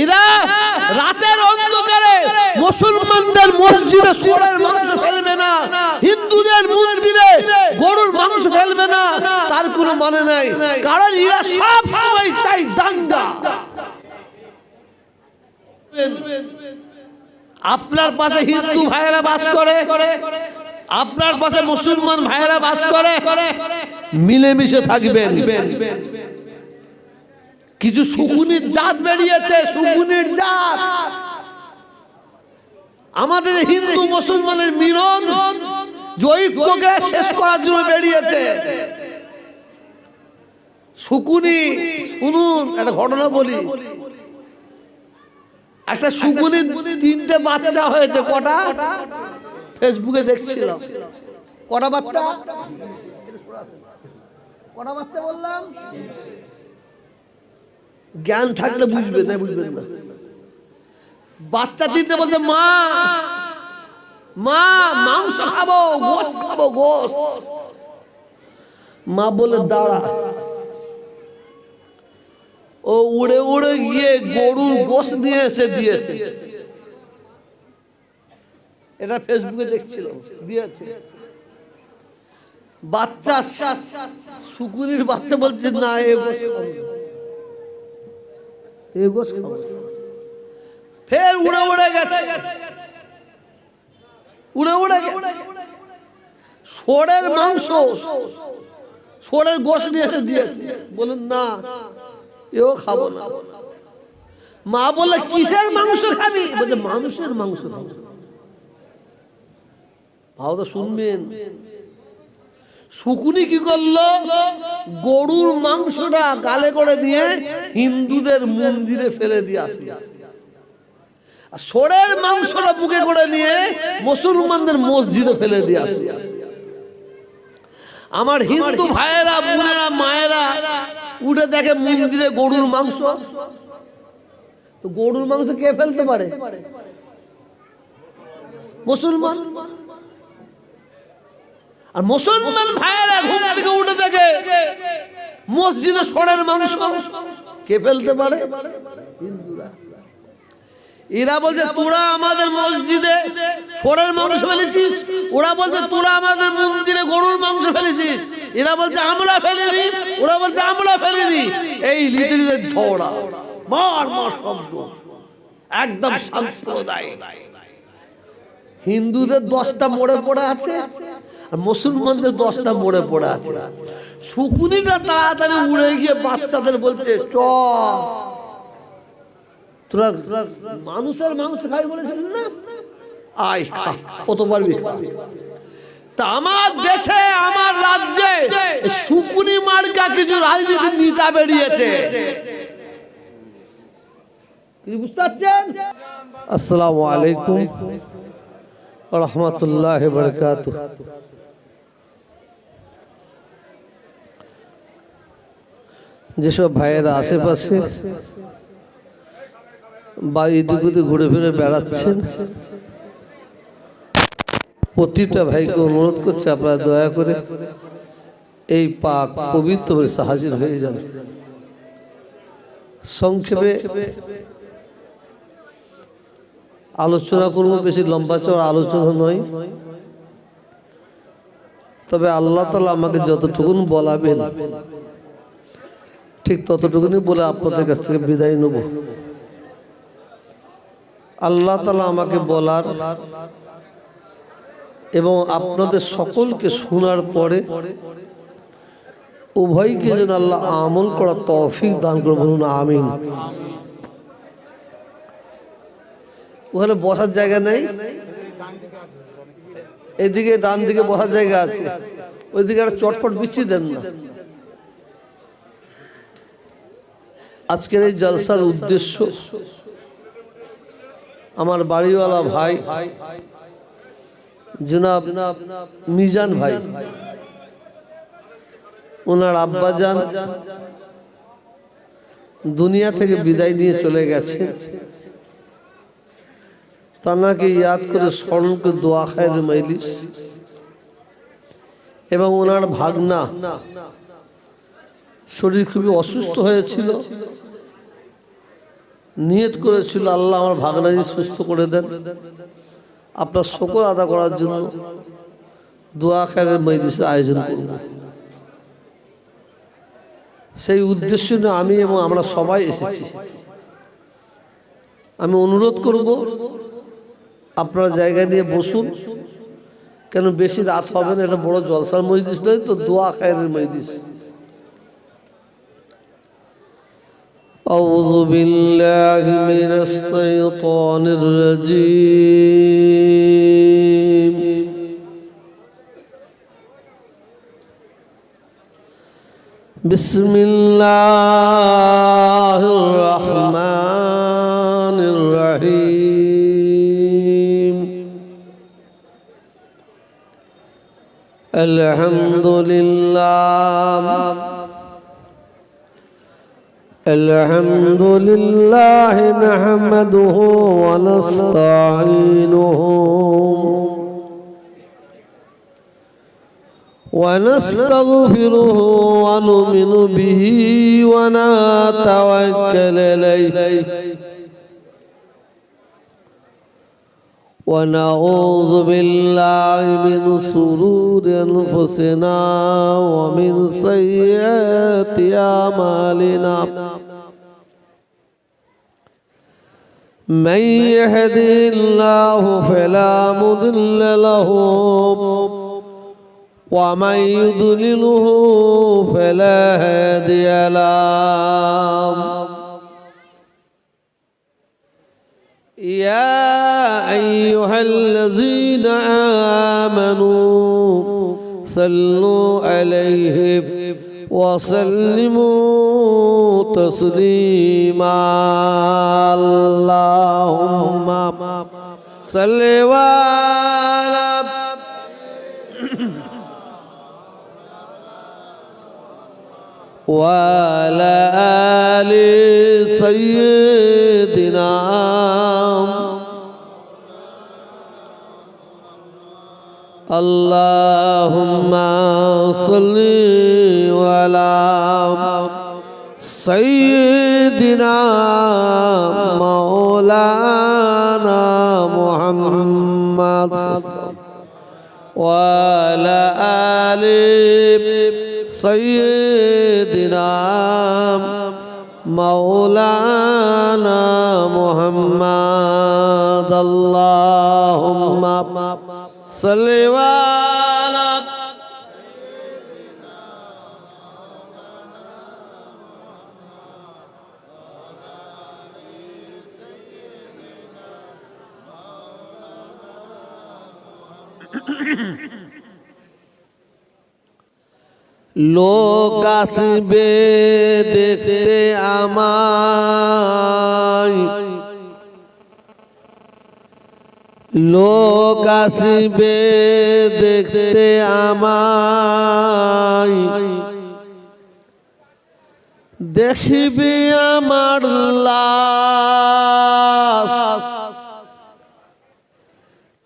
এরা রাতের অন্ধকারে মুসলমানদের মসজিদে শুয়োরের মাংস ফেলবে না, হিন্দুদের মন্দিরে গরুর মাংস ফেলবে না, তার কোনো মানে নাই। কারণ এরা সব সময় চাই দাঙ্গা। আপনার পাশে হিন্দু ভাইয়েরা বাস করে, আপনার পাশে মুসলমান ভাইয়েরা বাস করে, মিলেমিশে থাকবেন। কিছু শকুনির জাত বেরিয়েছে, শকুনির জাত আমাদের হিন্দু মুসলমানের মিলন ঐক্যকে শেষ করার জন্য বেরিয়েছে। শকুনি, শুনুন একটা ঘটনা বলি। একটা শকুনির 3টে বাচ্চা হয়েছে। কটা? ফেসবুকে দেখছিলাম। কটা বাচ্চা? কটা বাচ্চা বললাম? জ্ঞান থাকলে বুঝবেন, না বুঝবেন না। বাচ্চা 3টে বলছে মা মা মাংস খাবো, গোশত খাবো, গোশত। মা বলে দাঁড়া। ও উড়ে উড়ে গিয়ে গরুর গোশত নিয়ে এসে দিয়েছে। এটা ফেসবুকে দেখছিল, দিয়েছে। বাচ্চা শকুনির বাচ্চা বলছে না, ফের উড়ে উড়ে গেছে, উড়ে উড়ে গেছে। শুয়োরের মাংস, শুয়োরের গোশত নিয়ে এসে দিয়েছে। বলেন না, এও খাবো না। মা বলে কিসের মাংস খাবি? বলছে মানুষের মাংস খাবো। ভাও তো শুনবেন। শকুনি কি করলো? গরুর মাংসটা গালে করে নিয়ে হিন্দুদের মন্দিরে ফেলে দিয়ে আসলো, আর শুয়োরের মাংসটা বুকে করে নিয়ে মুসলমানদের মসজিদে ফেলে দিয়ে আসলো। আমার হিন্দু ভাইয়েরা, বোনেরা, মায়েরা উঠে দেখে মন্দিরে গরুর মাংস। তো গরুর মাংস কে ফেলতে পারে? মুসলমান। আর মুসলমান ভাইয়েরা ঘুম থেকে উঠে দেখে মসজিদে শুয়োরের মাংস। কে ফেলতে পারে? হিন্দুরা। এরা বলছে তোরা আমাদের মসজিদে শুয়োরের মাংস ফেলেছিস, ওরা বলছে তোরা আমাদের মন্দিরে গরুর মাংস ফেলেছিস। এরা বলছে আমরা ফেলিনি, ওরা বলছে আমরা ফেলিনি। এই লিটিলের ঝগড়া, মার মার শব্দ, একদম সাম্প্রদায়িক। হিন্দুদের 10টা মোড়ে পড়ে আছে, আর মুসলমানদের 10টা মোড়ে পড়ে আছে। শকুনিটা তাড়াতাড়ি উড়ে গিয়ে বাচ্চাদের বলছে চ, তোরা মানুষের মাংস খাই বলেছিস না, আয় খা, কত পারবি খা। তা আমার দেশে, আমার রাজ্যে শকুনি মার্কা কিছু রাজনীতির নেতা বেরিয়েছে। বুঝতে পারছেন? আসসালামু আলাইকুম ওয়া রাহমাতুল্লাহি ওয়া বারাকাতুহু। যেসব ভাইয়েরা আশেপাশে বা এদিক ওদিক ঘুরে ফিরে বেড়াচ্ছেন, প্রতিটা ভাইকে অনুরোধ করছে আপনারা দয়া করে এই পাক পবিত্র বর্ষে হাজির হয়ে যান। সংক্ষেপে আলোচনা করব, বেশি লম্বা চড়া আলোচনা নয়। তবে আল্লাহ তাআলা আমাকে যতটুকুন বলাবেন ঠিক ততটুকুনি বলে আপনাদের কাছ থেকে বিদায় নেব। আল্লাহ তাআলা আমাকে বলার এবং আপনাদের সকলকে শোনার পরে উভয়কে যেন আল্লাহ আমল করার তৌফিক দান করে, বলুন আমিন। ওখানে বসার জায়গা নেই, এদিকে ডান দিকে বসার জায়গা আছে, ওইদিকে একটা চটপট বিছিয়ে দেন না। আজকের এই জলসার উদ্দেশ্য আমার বাড়িওয়ালা ভাই জনাব মিজান ভাই, ওনার আব্বাজান দুনিয়া থেকে বিদায় নিয়ে চলে গেছে। তানাকে ইয়াদ করে স্মরণ করে দোয়া খায়ের মজলিস, এবং ওনার ভাগনা শরীর খুবই অসুস্থ হয়েছিল, নিয়ত করেছিল আল্লাহ আমার ভাগনাজি সুস্থ করে দেন, আপনার শুকর আদা করার জন্য দোয়া খায়ের মজলিসের আয়োজন করব। সেই উদ্দেশ্য নিয়ে আমি এবং আমরা সবাই এসেছি। আমি অনুরোধ করব আপনারা জায়গা নিয়ে বসুন, কেন বেশি রাত হবে না, এটা বড় জলসার মজলিস নয় তো, দোয়া খায়ের মজলিস। أعوذ بالله من الشيطان الرجيم بسم الله الرحمن الرحيم الحمد لله الحمد لله نحمده ونستعينه ونستغفره ونؤمن به ونتوكل عليه ونعوذ بالله من شرور أنفسنا ومن سيئات أعمالنا من يهده الله فلا مضل له ومن يضلله فلا هادي له يا أيها الذين آمنوا صلوا عليه وسلموا تسليما اللهم صل وعلى آل سيدنا اللهم صل على سيدنا مولانا محمد وعلى آل سيدنا مولانا محمد اللهم صل على লোক আসবে দেখতে আমায়, লোক আসবে দেখতে আমায়, দেখবি আমার লাশ,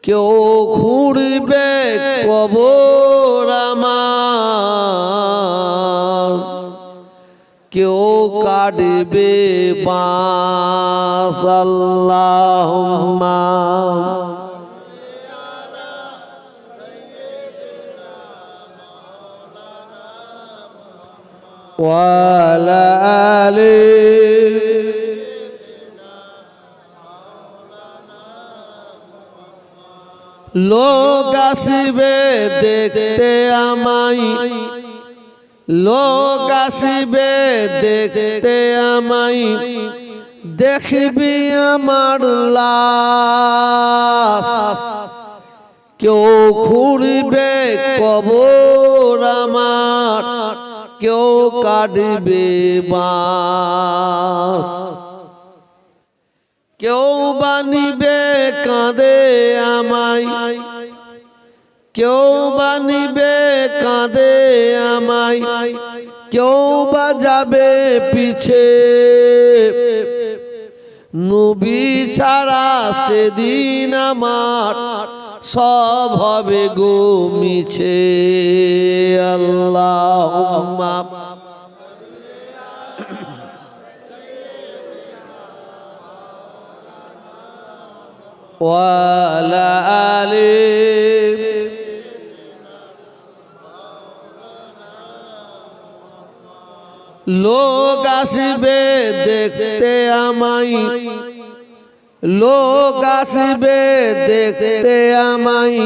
কেউ খুঁড়বে কবর আমার, কেউ কাটবে বাঁশ আল্লাহুম্মা ওয়ালা আলি লোক আসিবে দেখতে আমায়, লোক আসিবে দেখতে আমায়, দেখবি আমার লাশ, কেউ খুঁড়বে কবর আমার, কেউ কাটবে বাঁশ, কেউ বানিবে কাঁদে আমায়, কেউ বানিবে কাঁদে আমায়, কেউ বাজাবে পিছে, নবী ছাড়া সেদিন আমার সব হবে গো মিছে আল্লাহুম্মা وعلى آله লোক আসিবে দেখতে আমায়, লোক আসিবে দেখতে আমায়,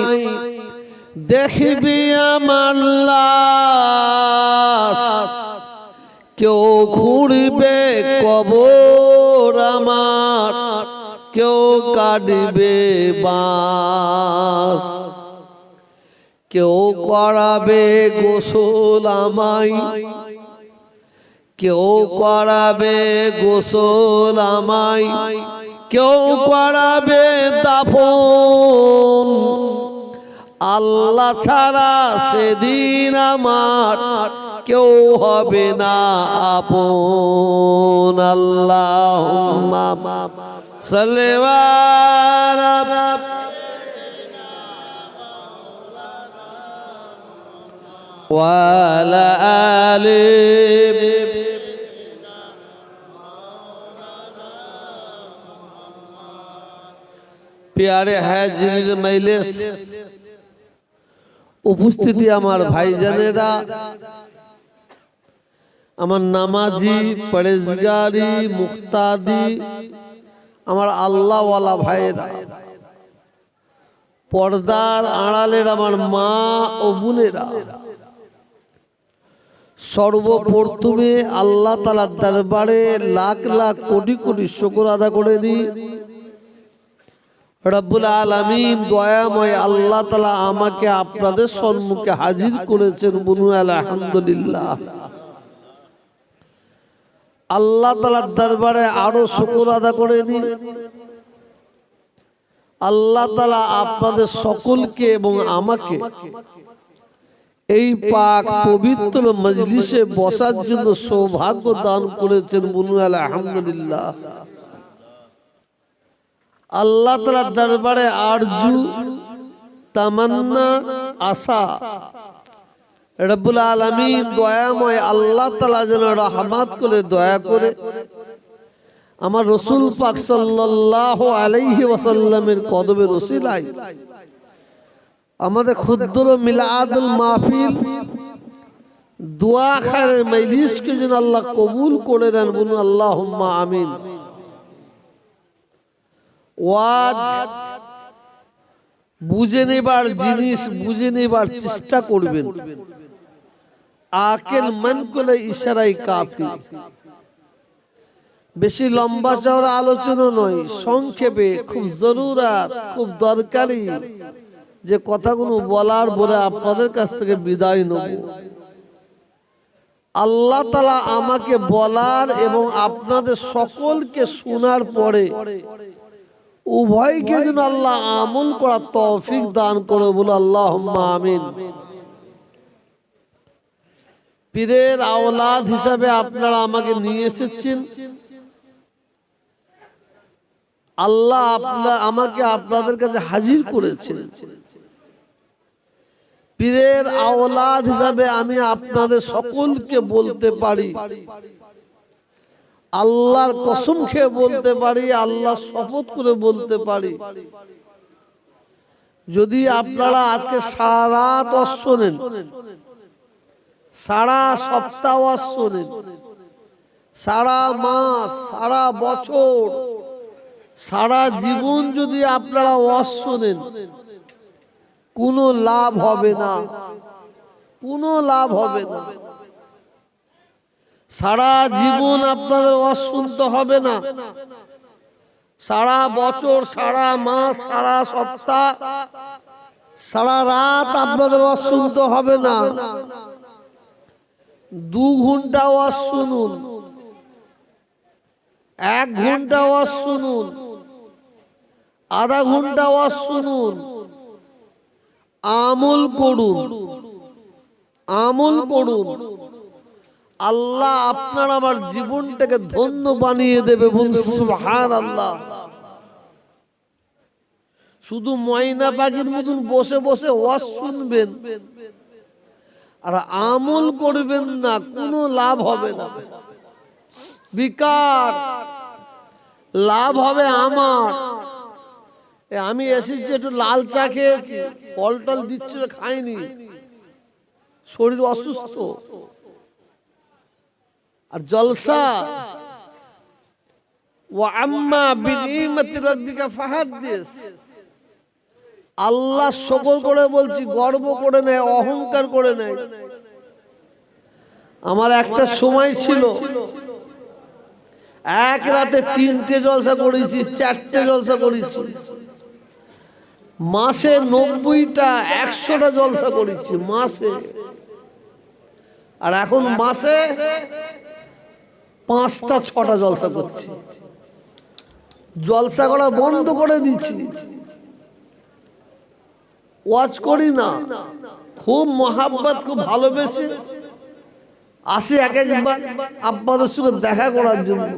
দেখবি আমার লাশ, কেউ খুঁড়বে কবর আমার, কেউ কাটবে বাঁশ, কেউ করাবে গোসল আমায়, কেউ করাবে গোসল আমায়, কেউ করাবে দাফন, আল্লাহ ছাড়া সেদিন আমার কেউ হবে না আপন। আল্লাহুম্মা সাল্লি আলা ওয়া আলা আলি प्यारे हाजिर मजलिस उपस्थिति আমার ভাইজানেরা, আমার নামাজি পরেজগারি মুক্তাদি আমার আল্লাহওয়ালা ভাইয়েরা, পর্দার আড়ালের আমার মা ও বোনেরা, সর্বপ্রথমে আল্লাহ তাআলার দরবারে লাখ লাখ কোটি কোটি শুকর আদা করে দিই। রব্বুল আলামিন দয়াময় আল্লাহ তাআলা আমাকে আপনাদের সম্মুখে হাজির করেছেন, বলুন আলহামদুলিল্লাহ। আল্লাহ তাআলার দরবারে আরো শুকর আদা করে দিন। আল্লাহ তাআলা আপনাদের সকলকে এবং আমাকে এই পাক পবিত্র মজলিসে বসার জন্য সৌভাগ্য দান করেছেন, বলুন আলহামদুলিল্লাহ। আল্লাহ তাআলার দরবারে আরজু তামান্না আশা রব্বুল আলামিন দয়াময় আল্লাহ তাআলা যেন রহমত করে দয়া করে আমার রাসূল পাক সাল্লাল্লাহু আলাইহি ওয়াসাল্লামের কদমের ওসিলায় আমাদের ক্ষুদ্র মিলাদুল মাহফিল দোয়া খায়ের মজলিসকে যেন আল্লাহ কবুল করে নেন, বলুন আল্লাহুম্মা আমিন। ওয়াজ বুঝে নেবার জিনিস বুঝে নেবার চেষ্টা করবেন, আকেল মন করলে ইশারাই কাফি। বেশি লম্বা চওড়া আলোচনা নয়, সংক্ষেপে খুব জরুরত খুব দরকারি যে কথাগুলো বলার পরে আপনাদের কাছ থেকে বিদায় নেব। আল্লাহ তাআলা আমাকে বলার এবং আপনাদের সকলকে শোনার পরে উভয়কে যেন আল্লাহ আমল করার তৌফিক দান করে, বলে আল্লাহুম্মা আমিন। পীরের আওলাদ হিসাবে আপনারা আমাকে নিয়ে এসেছেন, আল্লাহ আমাকে আপনাদের কাছে হাজির করেছেন। পীরের আওলাদ হিসাবে আমি আপনাদের সকলকে বলতে পারি, আল্লাহর কসম খেয়ে বলতে পারি, আল্লাহ শপথ করে বলতে পারি, যদি আপনারা আজকে সারা রাত ওয়াজ শোনেন, সারা সপ্তাহ ওয়াজ শোনেন, সারা মাস সারা বছর সারা জীবন যদি আপনারা ওয়াজ শোনেন, কোনো লাভ হবে না, কোনো লাভ হবে না। সারা জীবন আপনাদের ওয়াজ শুনতে হবে না, সারা বছর সারা মাস সারা সপ্তাহ সারা রাত আপনাদের ওয়াজ শুনতে হবে না। 2 ঘন্টা ওয়াজ শুনুন, 1 ঘন্টা ওয়াজ শুনুন, আধা ঘন্টা ওয়াজ শুনুন, আমল করুন, আমল করুন। আল্লাহ আপনার আমার জীবনটাকে ধন্য বানিয়ে দেবে, বলুন সুবহানাল্লাহ। শুধু ময়না পাখির মতন বসে বসে ওয়াজ শুনবেন আর আমল করবেন না, কোনো লাভ হবে না, বেকার। লাভ হবে আমার, আমি এসেছি একটু লাল চা খেয়েছি, ফল টল দিচ্ছিল খাইনি, শরীর অসুস্থ। আর জলসা ওয়া আম্মা বিনিমাতি রাব্বিকা ফাহাদ্দিস, আল্লাহ শুকর করে বলছি, গর্ব করে নেয়, অহংকার করে নেয়। আমার একটা সময় ছিল এক রাতে 3টে জলসা করেছি, 4টে জলসা করেছি, মাসে 90টা 100টা জলসা করেছি মাসে। আর এখন মাসে 5টা 6টা জলসা করছি। জলসা করা বন্ধ করে দিচ্ছি, ওয়াজ করি না। খুব মহাব্বত, খুব ভালোবেসে আসি এক একবার আপনাদের সঙ্গে দেখা করার জন্য।